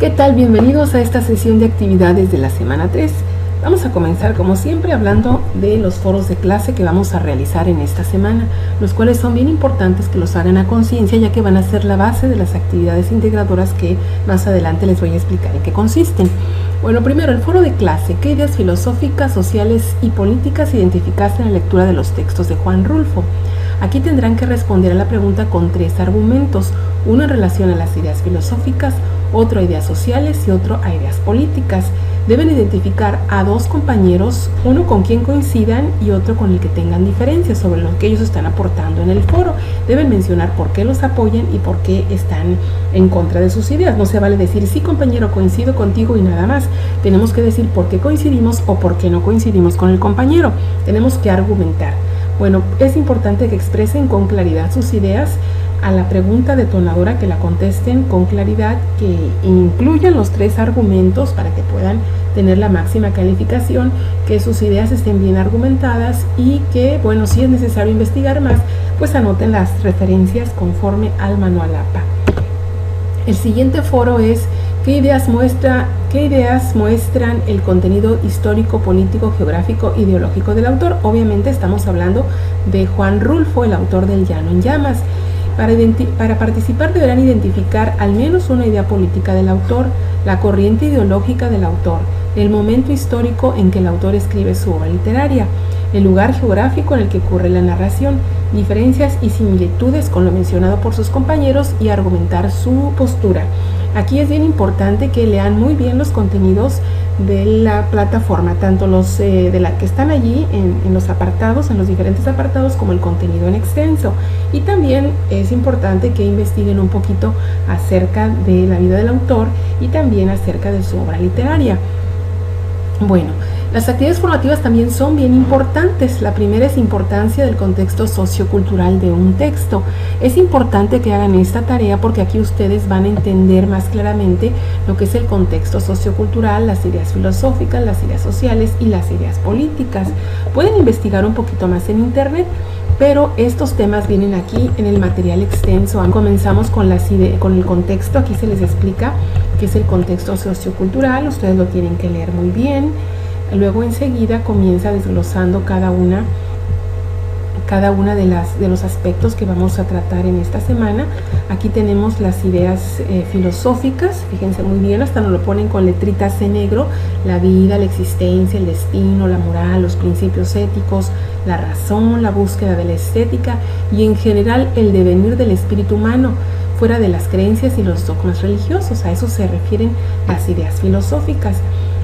¿Qué tal? Bienvenidos a esta sesión de actividades de la semana 3. Vamos a comenzar como siempre hablando de los foros de clase que vamos a realizar en esta semana, los cuales son bien importantes que los hagan a conciencia, ya que van a ser la base de las actividades integradoras que más adelante les voy a explicar en qué consisten. Bueno, primero, el foro de clase. ¿Qué ideas filosóficas, sociales y políticas identificaste en la lectura de los textos de Juan Rulfo? Aquí tendrán que responder a la pregunta con 3 argumentos, uno en relación a las ideas filosóficas, otro a ideas sociales y otro a ideas políticas. Deben identificar a 2 compañeros, uno con quien coincidan y otro con el que tengan diferencias sobre lo que ellos están aportando en el foro. Deben mencionar por qué los apoyan y por qué están en contra de sus ideas. No se vale decir, sí compañero, coincido contigo y nada más. Tenemos que decir por qué coincidimos o por qué no coincidimos con el compañero. Tenemos que argumentar. Bueno, es importante que expresen con claridad sus ideas. A la pregunta detonadora que la contesten con claridad, que incluyan los 3 argumentos para que puedan tener la máxima calificación, que sus ideas estén bien argumentadas y que, bueno, si es necesario investigar más, pues anoten las referencias conforme al manual APA. El siguiente foro es ¿qué ideas muestran el contenido histórico, político, geográfico, ideológico del autor? Obviamente estamos hablando de Juan Rulfo, el autor del Llano en Llamas. Para participar deberán identificar al menos una idea política del autor, la corriente ideológica del autor, el momento histórico en que el autor escribe su obra literaria, el lugar geográfico en el que ocurre la narración, diferencias y similitudes con lo mencionado por sus compañeros y argumentar su postura. Aquí es bien importante que lean muy bien los contenidos de la plataforma, tanto los de la que están allí en los apartados, en los diferentes apartados, como el contenido en extenso. Y también es importante que investiguen un poquito acerca de la vida del autor y también acerca de su obra literaria. Bueno, las actividades formativas también son bien importantes. La primera es importancia del contexto sociocultural de un texto. Es importante que hagan esta tarea porque aquí ustedes van a entender más claramente lo que es el contexto sociocultural, las ideas filosóficas, las ideas sociales y las ideas políticas. Pueden investigar un poquito más en internet, pero estos temas vienen aquí en el material extenso. Comenzamos con el contexto. Aquí se les explica qué es el contexto sociocultural. Ustedes lo tienen que leer muy bien. Luego enseguida comienza desglosando cada una de los aspectos que vamos a tratar en esta semana. Aquí tenemos las ideas filosóficas, fíjense muy bien, hasta nos lo ponen con letritas en negro: la vida, la existencia, el destino, la moral, los principios éticos, la razón, la búsqueda de la estética y en general el devenir del espíritu humano, fuera de las creencias y los dogmas religiosos. A eso se refieren las ideas filosóficas.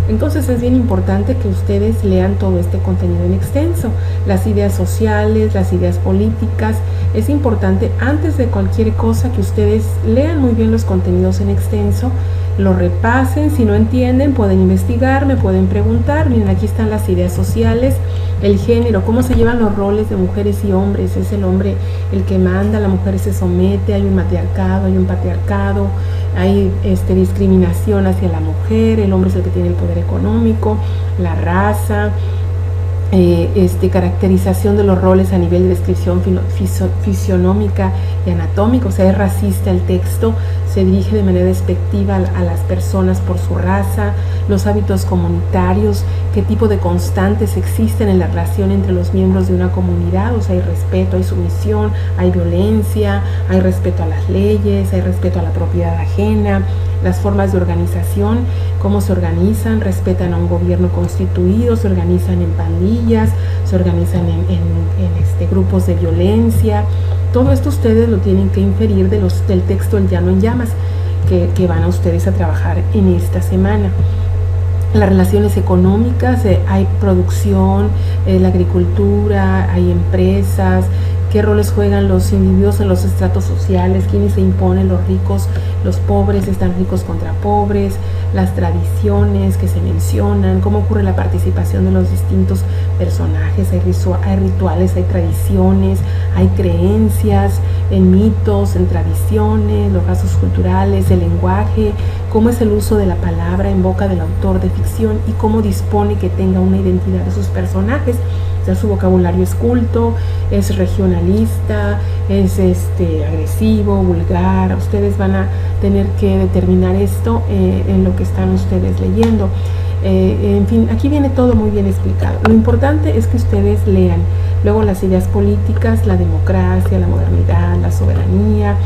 Entonces es bien importante que ustedes lean todo este contenido en extenso, las ideas sociales, las ideas políticas. Es importante antes de cualquier cosa que ustedes lean muy bien los contenidos en extenso, lo repasen. Si no entienden pueden investigar, me pueden preguntar. Miren, aquí están las ideas sociales, el género, cómo se llevan los roles de mujeres y hombres. Es el hombre el que manda, la mujer se somete, hay un matriarcado, hay un patriarcado, hay discriminación hacia la mujer, el hombre es el que tiene el poder económico, la raza, caracterización de los roles a nivel de descripción fisionómica y anatómica. O sea, es racista el texto, se dirige de manera despectiva a las personas por su raza, los hábitos comunitarios, qué tipo de constantes existen en la relación entre los miembros de una comunidad. O sea, hay respeto, hay sumisión, hay violencia, hay respeto a las leyes, hay respeto a la propiedad ajena, las formas de organización, cómo se organizan, respetan a un gobierno constituido, se organizan en pandillas, se organizan en grupos de violencia. Todo esto ustedes lo tienen que inferir del texto El Llano en Llamas que van a ustedes a trabajar en esta semana. Las relaciones económicas, hay producción, la agricultura, hay empresas, qué roles juegan los individuos en los estratos sociales, quiénes se imponen, los ricos, los pobres, están ricos contra pobres, las tradiciones que se mencionan, cómo ocurre la participación de los distintos personajes, hay rituales, hay tradiciones, hay creencias, en mitos, en tradiciones, los rasgos culturales, el lenguaje, cómo es el uso de la palabra en boca del autor de ficción y cómo dispone que tenga una identidad de sus personajes. O sea, su vocabulario es culto, es regionalista, es agresivo, vulgar. Ustedes van a tener que determinar esto en lo que están ustedes leyendo. En fin, aquí viene todo muy bien explicado. Lo importante es que ustedes lean luego las ideas políticas, la democracia, la modernidad, la soberanía,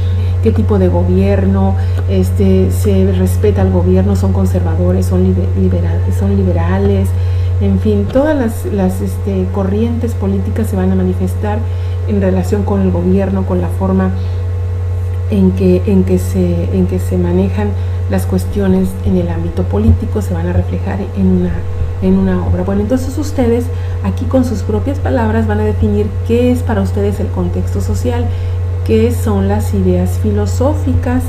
qué tipo de gobierno, se respeta al gobierno, son conservadores, son liberales, en fin, todas las corrientes políticas se van a manifestar en relación con el gobierno, con la forma en que se manejan las cuestiones en el ámbito político, se van a reflejar en una obra. Bueno, entonces ustedes aquí con sus propias palabras van a definir qué es para ustedes el contexto social, qué son las ideas filosóficas,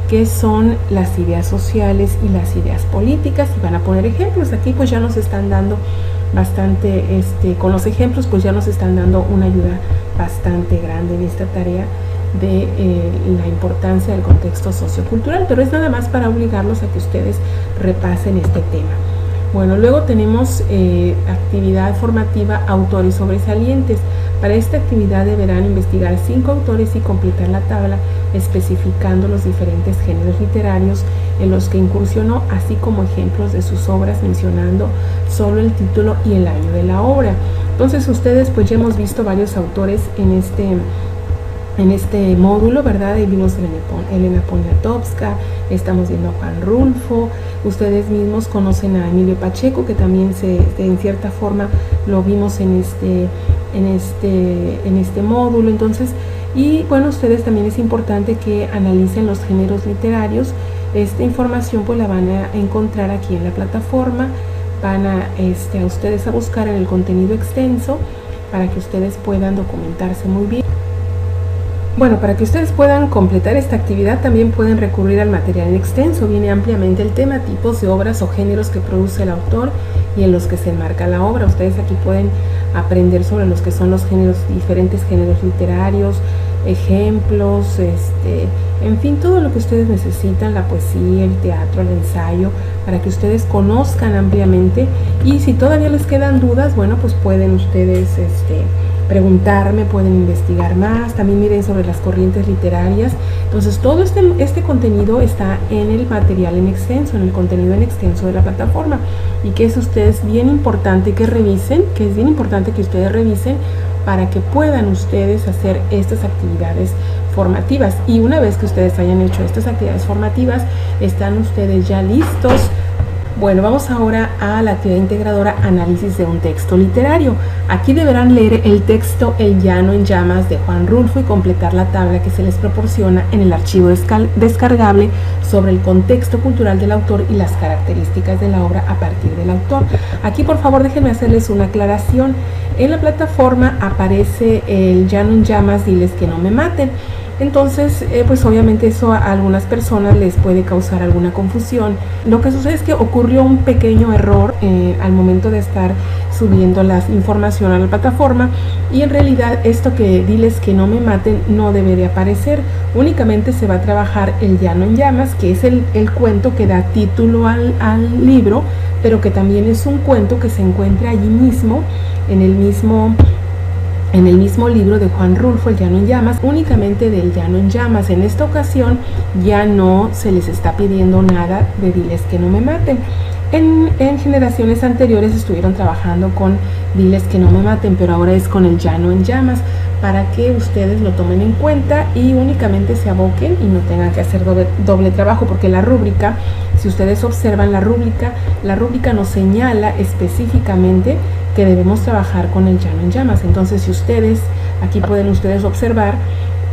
qué son las ideas sociales y las ideas políticas, y van a poner ejemplos. Aquí pues ya nos están dando bastante, con los ejemplos pues ya nos están dando una ayuda bastante grande en esta tarea de la importancia del contexto sociocultural, pero es nada más para obligarlos a que ustedes repasen este tema. Bueno, luego tenemos actividad formativa, autores sobresalientes. Para esta actividad deberán investigar 5 autores y completar la tabla especificando los diferentes géneros literarios en los que incursionó, así como ejemplos de sus obras, mencionando solo el título y el año de la obra. Entonces ustedes pues ya hemos visto varios autores en este módulo, ¿verdad? Vimos a Elena Poniatowska, estamos viendo a Juan Rulfo, ustedes mismos conocen a Emilio Pacheco, que también en cierta forma lo vimos en este módulo. Entonces, y bueno, ustedes también es importante que analicen los géneros literarios. Esta información pues la van a encontrar aquí en la plataforma, van a ustedes a buscar en el contenido extenso para que ustedes puedan documentarse muy bien. Bueno, para que ustedes puedan completar esta actividad también pueden recurrir al material en extenso. Viene ampliamente el tema, tipos de obras o géneros que produce el autor y en los que se enmarca la obra. Ustedes aquí pueden aprender sobre los que son los géneros, diferentes géneros literarios, ejemplos, en fin, todo lo que ustedes necesitan, la poesía, el teatro, el ensayo, para que ustedes conozcan ampliamente. Y si todavía les quedan dudas, bueno, pues pueden ustedes preguntarme, pueden investigar más. También miren sobre las corrientes literarias. Entonces todo este contenido está en el material en extenso, en el contenido en extenso de la plataforma, y que es ustedes bien importante que revisen, que es bien importante que ustedes revisen para que puedan ustedes hacer estas actividades formativas. Y una vez que ustedes hayan hecho estas actividades formativas, están ustedes ya listos. Bueno, vamos ahora a la actividad integradora, análisis de un texto literario. Aquí deberán leer el texto El llano en llamas de Juan Rulfo y completar la tabla que se les proporciona en el archivo descargable sobre el contexto cultural del autor y las características de la obra a partir del autor. Aquí por favor déjenme hacerles una aclaración. En la plataforma aparece El llano en llamas, diles que no me maten. Entonces, pues obviamente eso a algunas personas les puede causar alguna confusión. Lo que sucede es que ocurrió un pequeño error al momento de estar subiendo la información a la plataforma, y en realidad esto que diles que no me maten no debe de aparecer. Únicamente se va a trabajar El llano en llamas, que es el cuento que da título al libro, pero que también es un cuento que se encuentra allí mismo, en el mismo libro de Juan Rulfo, El llano en llamas, únicamente del llano en llamas. En esta ocasión ya no se les está pidiendo nada de diles que no me maten. En generaciones anteriores estuvieron trabajando con diles que no me maten, pero ahora es con El llano en llamas, para que ustedes lo tomen en cuenta y únicamente se aboquen y no tengan que hacer doble trabajo, porque la rúbrica, si ustedes observan la rúbrica nos señala específicamente que debemos trabajar con el llano en llamas. Entonces, si ustedes, aquí pueden ustedes observar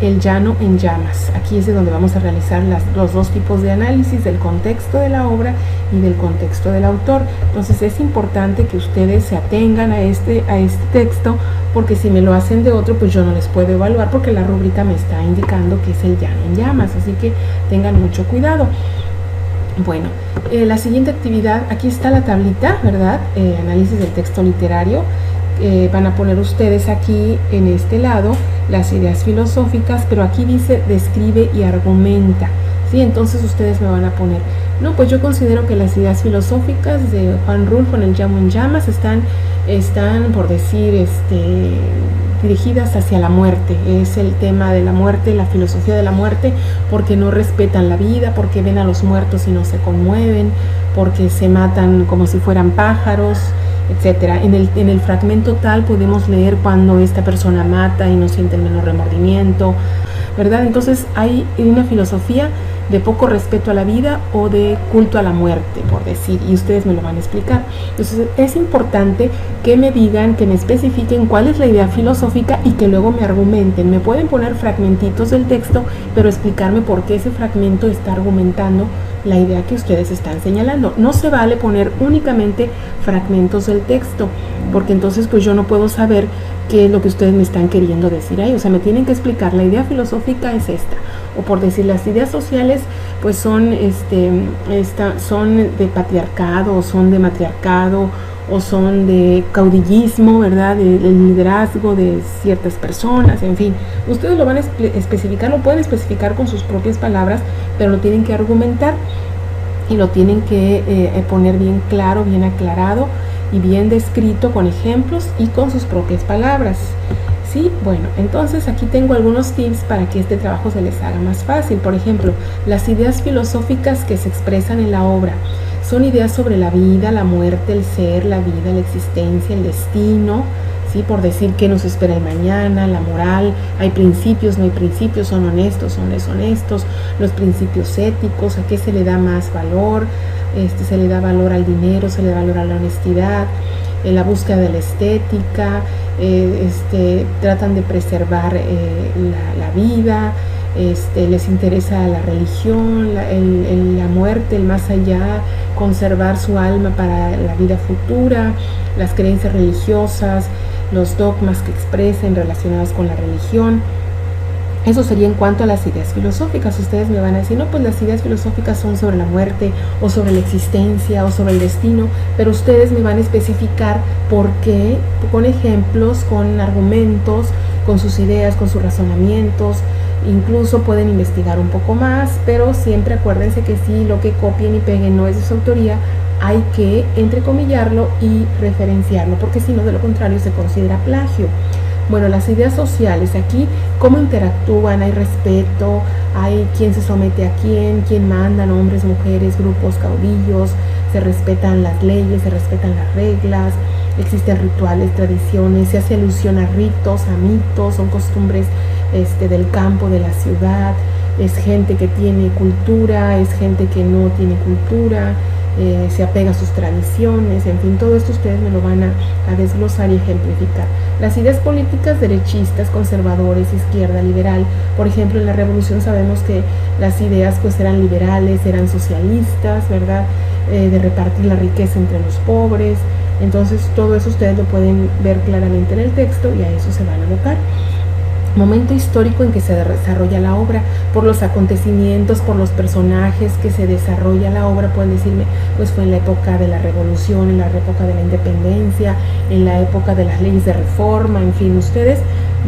El llano en llamas. Aquí es de donde vamos a realizar los dos tipos de análisis, del contexto de la obra y del contexto del autor. Entonces es importante que ustedes se atengan a este texto, porque si me lo hacen de otro, pues yo no les puedo evaluar, porque la rúbrica me está indicando que es el llano en llamas, así que tengan mucho cuidado. Bueno, la siguiente actividad, aquí está la tablita, ¿verdad? Análisis del texto literario. Van a poner ustedes aquí en este lado las ideas filosóficas, pero aquí dice describe y argumenta, ¿sí? Entonces ustedes me van a poner No, pues yo considero que las ideas filosóficas de Juan Rulfo en El llamo en llamas están por decir, dirigidas hacia la muerte. Es el tema de la muerte, la filosofía de la muerte, porque no respetan la vida, porque ven a los muertos y no se conmueven, porque se matan como si fueran pájaros, etcétera. En el fragmento tal podemos leer cuando esta persona mata y no siente el menor remordimiento, ¿verdad? Entonces hay una filosofía de poco respeto a la vida o de culto a la muerte, por decir, y ustedes me lo van a explicar. Entonces es importante que me digan, que me especifiquen cuál es la idea filosófica y que luego me argumenten. Me pueden poner fragmentitos del texto, pero explicarme por qué ese fragmento está argumentando la idea que ustedes están señalando. No se vale poner únicamente fragmentos del texto, porque entonces pues yo no puedo saber qué es lo que ustedes me están queriendo decir ahí. O sea, me tienen que explicar, la idea filosófica es esta, o por decir, las ideas sociales pues son son de patriarcado, o son de matriarcado, o son de caudillismo, ¿verdad? Del liderazgo de ciertas personas, en fin. Ustedes lo van a especificar, lo pueden especificar con sus propias palabras, pero lo tienen que argumentar y lo tienen que poner bien claro, bien aclarado y bien descrito con ejemplos y con sus propias palabras. Sí, bueno, entonces aquí tengo algunos tips para que este trabajo se les haga más fácil. Por ejemplo, las ideas filosóficas que se expresan en la obra son ideas sobre la vida, la muerte, el ser, la vida, la existencia, el destino, ¿sí? Por decir qué nos espera el mañana, la moral, hay principios, no hay principios, son honestos, son deshonestos, los principios éticos, a qué se le da más valor, se le da valor al dinero, se le da valor a la honestidad, la búsqueda de la estética, tratan de preservar la vida, les interesa la religión, la muerte, el más allá, conservar su alma para la vida futura, las creencias religiosas, los dogmas que expresen relacionados con la religión. Eso sería en cuanto a las ideas filosóficas. Ustedes me van a decir, no, pues las ideas filosóficas son sobre la muerte, o sobre la existencia, o sobre el destino, pero ustedes me van a especificar por qué, con ejemplos, con argumentos, con sus ideas, con sus razonamientos. Incluso pueden investigar un poco más, pero siempre acuérdense que si lo que copien y peguen no es de su autoría, hay que entrecomillarlo y referenciarlo, porque si no, de lo contrario, se considera plagio. Bueno, las ideas sociales aquí, cómo interactúan, hay respeto, hay quién se somete a quién mandan, hombres, mujeres, grupos, caudillos, se respetan las leyes, se respetan las reglas, existen rituales, tradiciones, se hace alusión a ritos, a mitos, son costumbres del campo, de la ciudad, es gente que tiene cultura, es gente que no tiene cultura, se apega a sus tradiciones, en fin, todo esto ustedes me lo van a desglosar y ejemplificar. Las ideas políticas derechistas, conservadores, izquierda, liberal, por ejemplo, en la revolución sabemos que las ideas pues eran liberales, eran socialistas, ¿verdad? De repartir la riqueza entre los pobres. Entonces todo eso ustedes lo pueden ver claramente en el texto y a eso se van a abocar. Momento histórico en que se desarrolla la obra, por los acontecimientos, por los personajes que se desarrolla la obra. Pueden decirme, pues fue en la época de la revolución, en la época de la independencia, en la época de las leyes de reforma, en fin, ustedes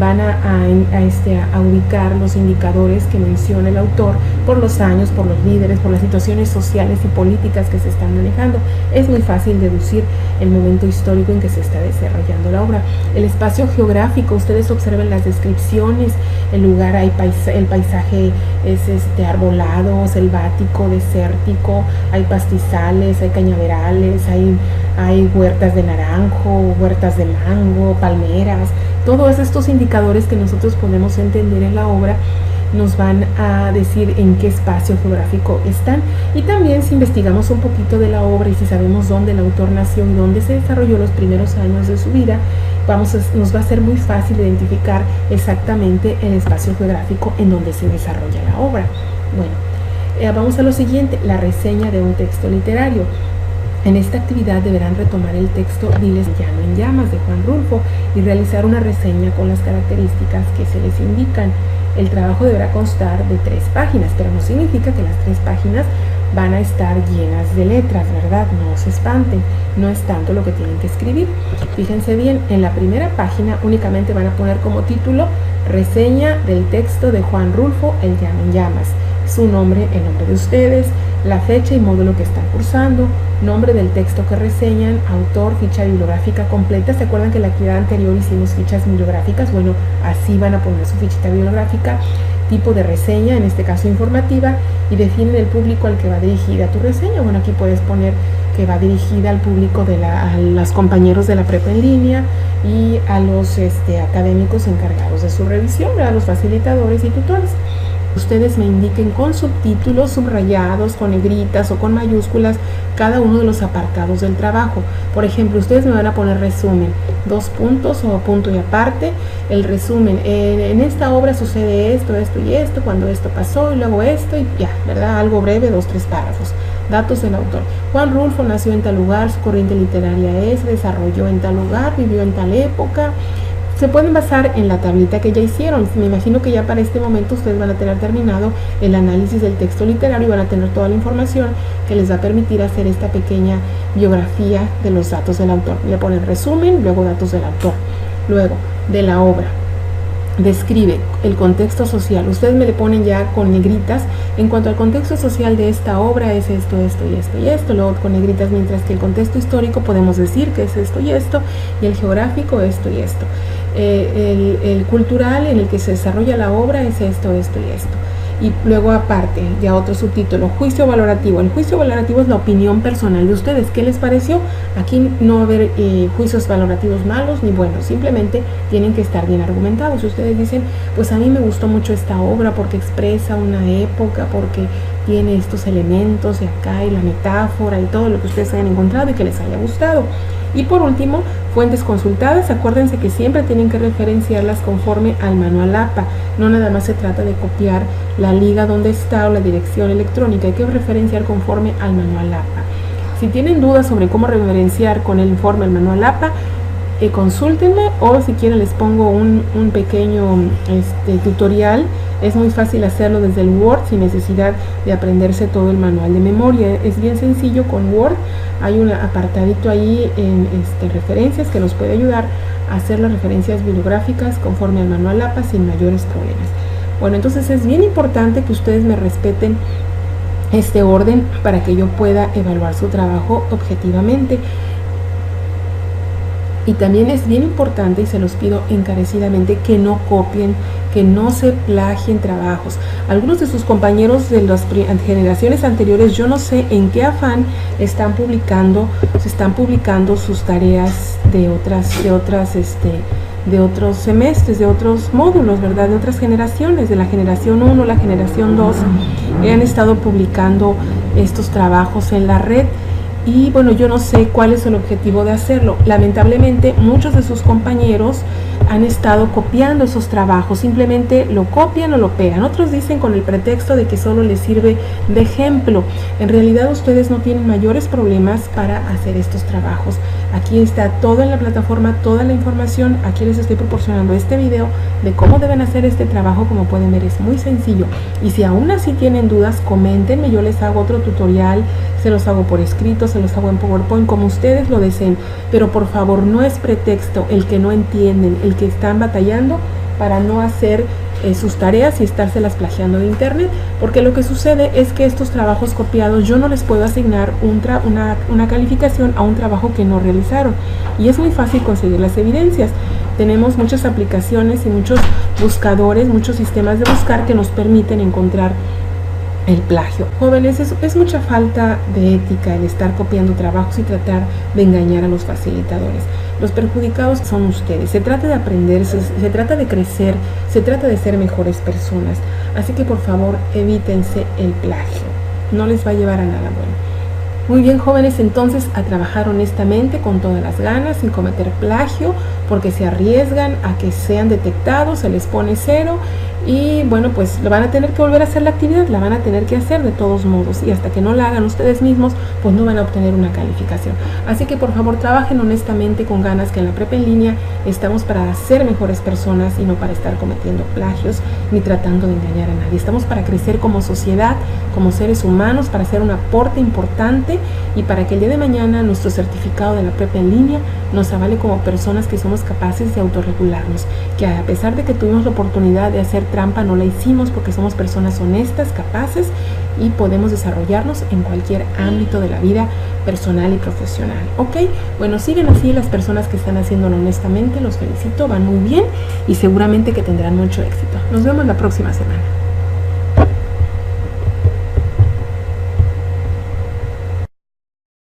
van a ubicar los indicadores que menciona el autor por los años, por los líderes, por las situaciones sociales y políticas que se están manejando. Es muy fácil deducir el momento histórico en que se está desarrollando la obra. El espacio geográfico, ustedes observen las descripciones, el lugar, el paisaje es arbolado, selvático, desértico, hay pastizales, hay cañaverales, hay huertas de naranjo, huertas de mango, palmeras. Todos estos indicadores que nosotros podemos entender en la obra nos van a decir en qué espacio geográfico están. Y también, si investigamos un poquito de la obra y si sabemos dónde el autor nació y dónde se desarrolló los primeros años de su vida, nos va a ser muy fácil identificar exactamente el espacio geográfico en donde se desarrolla la obra. Bueno, vamos a lo siguiente, la reseña de un texto literario. En esta actividad deberán retomar el texto Diles Llano en Llamas de Juan Rulfo y realizar una reseña con las características que se les indican. El trabajo deberá constar de 3 páginas, pero no significa que las 3 páginas van a estar llenas de letras, ¿verdad? No se espanten, no es tanto lo que tienen que escribir. Fíjense bien, en la primera página únicamente van a poner como título reseña del texto de Juan Rulfo, El Llano en Llamas. Su nombre, el nombre de ustedes, la fecha y módulo que están cursando, nombre del texto que reseñan, autor, ficha bibliográfica completa. ¿Se acuerdan que en la actividad anterior hicimos fichas bibliográficas? Bueno, así van a poner su fichita bibliográfica, tipo de reseña, en este caso informativa, y definen el público al que va dirigida tu reseña. Bueno, aquí puedes poner que va dirigida al público a los compañeros de la prepa en línea y a los académicos encargados de su revisión, a los facilitadores y tutores. Ustedes me indiquen con subtítulos subrayados, con negritas o con mayúsculas cada uno de los apartados del trabajo. Por ejemplo, ustedes me van a poner resumen, 2 puntos o punto y aparte, el resumen. En esta obra sucede esto, esto y esto, cuando esto pasó y luego esto y ya, ¿verdad? Algo breve, 2, 3 párrafos. Datos del autor. Juan Rulfo nació en tal lugar, su corriente literaria se desarrolló en tal lugar, vivió en tal época. Se pueden basar en la tablita que ya hicieron. Me imagino que ya para este momento ustedes van a tener terminado el análisis del texto literario y van a tener toda la información que les va a permitir hacer esta pequeña biografía de los datos del autor. Le ponen resumen, luego datos del autor, luego de la obra. Describe el contexto social. Ustedes me le ponen ya con negritas. En cuanto al contexto social de esta obra es esto, esto y esto y esto. Luego con negritas, mientras que el contexto histórico podemos decir que es esto y esto, y el geográfico esto y esto. El cultural en el que se desarrolla la obra es esto, esto y esto. Y luego aparte, ya otro subtítulo, juicio valorativo. El juicio valorativo es la opinión personal de ustedes. ¿Qué les pareció? Aquí no va a haber juicios valorativos malos ni buenos, simplemente tienen que estar bien argumentados. Si ustedes dicen, pues a mí me gustó mucho esta obra porque expresa una época, porque tiene estos elementos de acá y la metáfora y todo lo que ustedes hayan encontrado y que les haya gustado. Y por último, fuentes consultadas. Acuérdense que siempre tienen que referenciarlas conforme al manual APA. No nada más se trata de copiar la liga donde está o la dirección electrónica. Hay que referenciar conforme al manual APA. Si tienen dudas sobre cómo referenciar con el informe al manual APA, consúltenme, o si quieren les pongo un pequeño tutorial. Es muy fácil hacerlo desde el Word sin necesidad de aprenderse todo el manual de memoria. Es bien sencillo con Word. Hay un apartadito ahí en referencias que nos puede ayudar a hacer las referencias bibliográficas conforme al manual APA sin mayores problemas. Bueno, entonces es bien importante que ustedes me respeten este orden para que yo pueda evaluar su trabajo objetivamente. Y también es bien importante, y se los pido encarecidamente, que no copien, que no se plagien trabajos. Algunos de sus compañeros de las generaciones anteriores, yo no sé en qué afán se están publicando sus tareas de otros semestres, de otros módulos, ¿verdad? De otras generaciones, de la generación 1, la generación 2, han estado publicando estos trabajos en la red. Y bueno, yo no sé cuál es el objetivo de hacerlo. Lamentablemente, muchos de sus compañeros han estado copiando esos trabajos, simplemente lo copian o lo pegan. Otros dicen con el pretexto de que solo les sirve de ejemplo. En realidad ustedes no tienen mayores problemas para hacer estos trabajos. Aquí está todo en la plataforma, toda la información. Aquí les estoy proporcionando este video de cómo deben hacer este trabajo. Como pueden ver, es muy sencillo. Y si aún así tienen dudas, coméntenme, yo les hago otro tutorial, se los hago por escrito, se los hago en PowerPoint, como ustedes lo deseen. Pero por favor, no es pretexto el que no entienden, el que están batallando para no hacer sus tareas y estárselas plagiando de internet, porque lo que sucede es que estos trabajos copiados yo no les puedo asignar una calificación a un trabajo que no realizaron, y es muy fácil conseguir las evidencias. Tenemos muchas aplicaciones y muchos buscadores, muchos sistemas de buscar que nos permiten encontrar el plagio. Jóvenes, es mucha falta de ética el estar copiando trabajos y tratar de engañar a los facilitadores. Los perjudicados son ustedes. Se trata de aprender, se trata de crecer, se trata de ser mejores personas. Así que por favor, evítense el plagio. No les va a llevar a nada bueno. Muy bien, jóvenes, entonces a trabajar honestamente, con todas las ganas, sin cometer plagio, porque se arriesgan a que sean detectados, se les pone 0 y bueno, pues lo van a tener que volver a hacer la actividad, la van a tener que hacer de todos modos, y hasta que no la hagan ustedes mismos, pues no van a obtener una calificación. Así que por favor, trabajen honestamente, con ganas, que en la prepa en línea estamos para ser mejores personas y no para estar cometiendo plagios ni tratando de engañar a nadie. Estamos para crecer como sociedad, como seres humanos, para hacer un aporte importante y para que el día de mañana nuestro certificado de la prepa en línea nos avale como personas que somos capaces de autorregularnos, que a pesar de que tuvimos la oportunidad de hacer trampa, no la hicimos porque somos personas honestas, capaces y podemos desarrollarnos en cualquier ámbito de la vida personal y profesional. ¿Ok? Bueno, siguen así las personas que están haciéndolo honestamente, los felicito, van muy bien y seguramente que tendrán mucho éxito. Nos vemos la próxima semana.